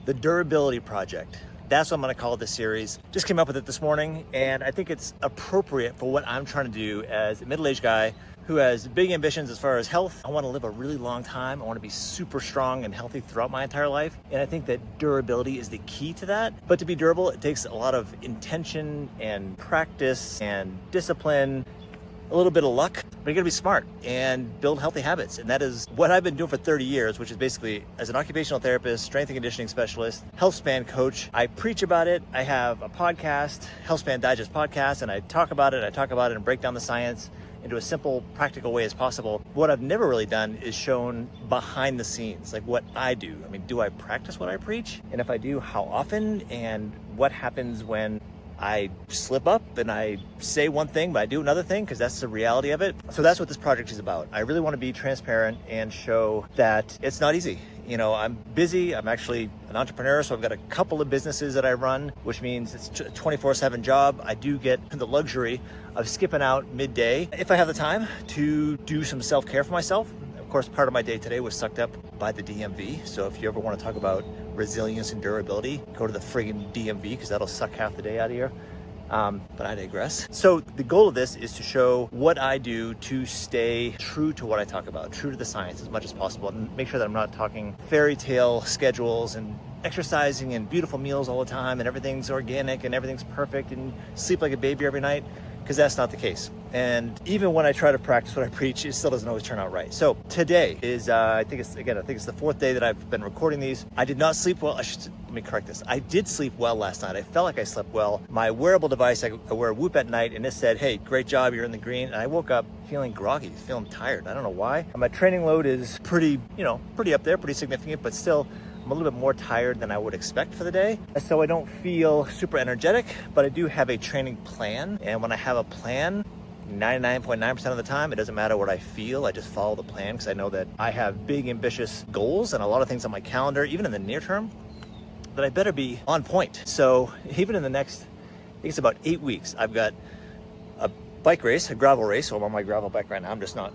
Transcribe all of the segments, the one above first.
The Durability Project. That's what I'm gonna call this series. Just came up with it this morning, and I think it's appropriate for what I'm trying to do as a middle-aged guy who has big ambitions as far as health. I wanna live a really long time. I wanna be super strong and healthy throughout my entire life. And I think that durability is the key to that. But to be durable, it takes a lot of intention and practice and discipline, a little bit of luck, but you gotta be smart and build healthy habits. And that is what I've been doing for 30 years, which is basically as an occupational therapist, strength and conditioning specialist, Healthspan coach. I preach about it. I have a podcast, Healthspan Digest podcast, and I talk about it and break down the science into a simple, practical way as possible. What I've never really done is shown behind the scenes, like what I do. I mean, do I practice what I preach? And if I do, how often? And what happens when I slip up and I say one thing, but I do another thing, because that's the reality of it. So that's what this project is about. I really want to be transparent and show that it's not easy. You know, I'm busy. I'm actually an entrepreneur, so I've got a couple of businesses that I run, which means it's a 24/7 job. I do get the luxury of skipping out midday if I have the time to do some self-care for myself. Of course, part of my day today was sucked up by the DMV. So if you ever want to talk about resilience and durability, go to the friggin' DMV, because that'll suck half the day out of you. But I digress. So the goal of this is to show what I do to stay true to what I talk about, true to the science as much as possible, and make sure that I'm not talking fairy tale schedules and exercising and beautiful meals all the time and everything's organic and everything's perfect and sleep like a baby every night, because that's not the case. And even when I try to practice what I preach, it still doesn't always turn out right. So today is, I think it's the fourth day that I've been recording these. I did not sleep well. Let me correct this. I did sleep well last night. I felt like I slept well. My wearable device, I wear a Whoop at night, and it said, hey, great job, you're in the green. And I woke up feeling groggy, feeling tired. I don't know why. My training load is pretty up there, pretty significant, but still, I'm a little bit more tired than I would expect for the day. So I don't feel super energetic, but I do have a training plan. And when I have a plan, 99.9% of the time, it doesn't matter what I feel. I just follow the plan, because I know that I have big, ambitious goals and a lot of things on my calendar, even in the near term, that I better be on point. So even in the next, I think it's about 8 weeks, I've got a bike race, a gravel race. So I'm on my gravel bike right now. I'm just not,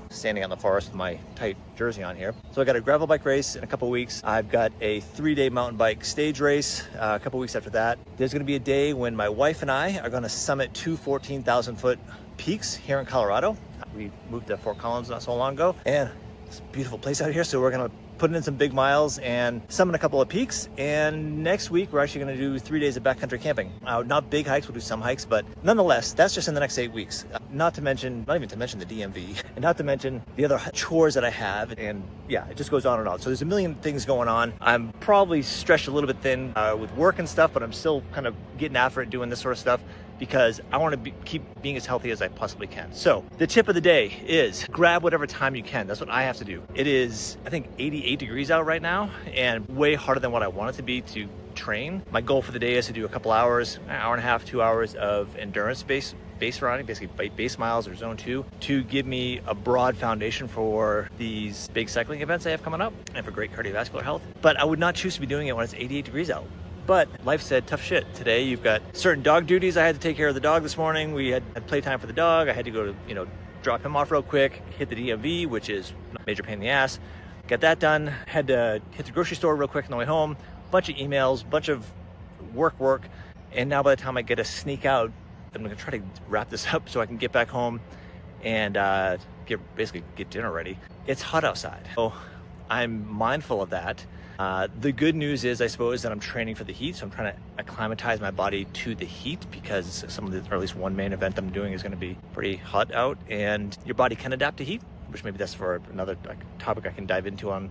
standing out in the forest with my tight jersey on here. So I got a gravel bike race in a couple weeks. I've got a 3-day mountain bike stage race a couple weeks after that. There's gonna be a day when my wife and I are gonna summit 2 14,000 foot peaks here in Colorado. We moved to Fort Collins not so long ago, and it's a beautiful place out here. So we're gonna put in some big miles and summit a couple of peaks. And next week, we're actually gonna do 3 days of backcountry camping. Not big hikes, we'll do some hikes, but nonetheless, that's just in the next 8 weeks. Not even to mention the DMV, and not to mention the other chores that I have. And yeah, it just goes on and on. So there's a million things going on. I'm probably stretched a little bit thin with work and stuff, but I'm still kind of getting after it, doing this sort of stuff, because I want to keep being as healthy as I possibly can. So the tip of the day is grab whatever time you can. That's what I have to do. It is, I think, 88 degrees out right now, and way harder than what I want it to be to train. My goal for the day is to do a couple hours, an hour and a half, 2 hours of endurance base running, basically base miles or zone 2, to give me a broad foundation for these big cycling events I have coming up and for great cardiovascular health. But I would not choose to be doing it when it's 88 degrees out. But life said, tough shit. Today, you've got certain dog duties. I had to take care of the dog this morning. We had playtime for the dog. I had to go to, drop him off real quick, hit the DMV, which is a major pain in the ass. Got that done. Had to hit the grocery store real quick on the way home. Bunch of emails, bunch of work. And now by the time I get to sneak out, I'm gonna try to wrap this up so I can get back home and get dinner ready. It's hot outside. So I'm mindful of that. The good news is, I suppose, that I'm training for the heat. So I'm trying to acclimatize my body to the heat, because or at least one main event I'm doing is going to be pretty hot out, and your body can adapt to heat, which maybe that's for another topic I can dive into on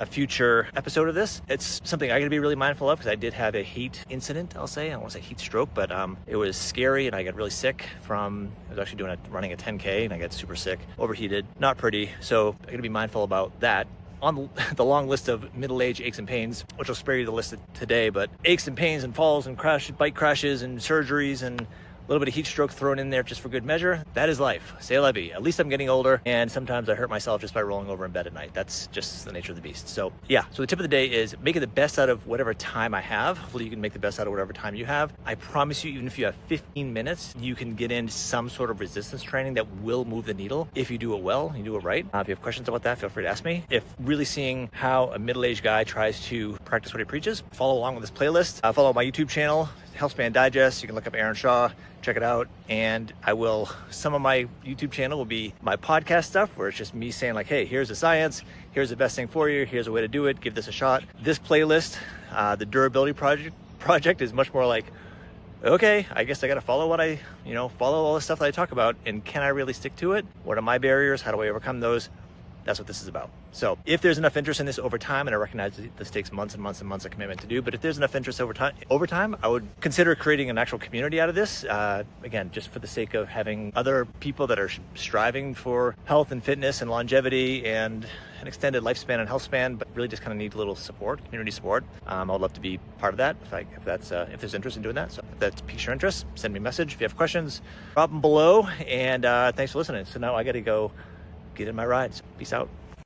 a future episode of this. It's something I got to be really mindful of, because I did have a heat incident, I'll say. I don't want to say heat stroke, but it was scary, and I got really sick I was actually running a 10K, and I got super sick, overheated, not pretty. So I got to be mindful about that. On the long list of middle-age aches and pains, which I'll spare you the list today, but aches and pains and falls and bike crashes and surgeries and little bit of heat stroke thrown in there just for good measure. That is life. C'est la vie. At least I'm getting older, and sometimes I hurt myself just by rolling over in bed at night. That's just the nature of the beast. So yeah, so the tip of the day is making the best out of whatever time I have. Hopefully you can make the best out of whatever time you have. I promise you, even if you have 15 minutes, you can get in some sort of resistance training that will move the needle if you do it well, you do it right. If you have questions about that, feel free to ask me. If really seeing how a middle-aged guy tries to practice what he preaches, follow along with this playlist. Follow my YouTube channel, Healthspan Digest. You can look up Aaron Shaw, check it out. And some of my YouTube channel will be my podcast stuff, where it's just me saying like, hey, here's the science, here's the best thing for you, here's a way to do it, give this a shot. This playlist, the durability project is much more like, okay, I guess I got to follow follow all the stuff that I talk about. And can I really stick to it? What are my barriers? How do I overcome those? That's what this is about. So if there's enough interest in this over time, and I recognize that this takes months and months and months of commitment to do, but if there's enough interest over time, I would consider creating an actual community out of this. Again, just for the sake of having other people that are striving for health and fitness and longevity and an extended lifespan and health span, but really just kind of need a little support, community support. I would love to be part of that if there's interest in doing that. So if that piques your interest, send me a message. If you have questions, drop them below. And thanks for listening. So now I got to go get in my rides. Peace out.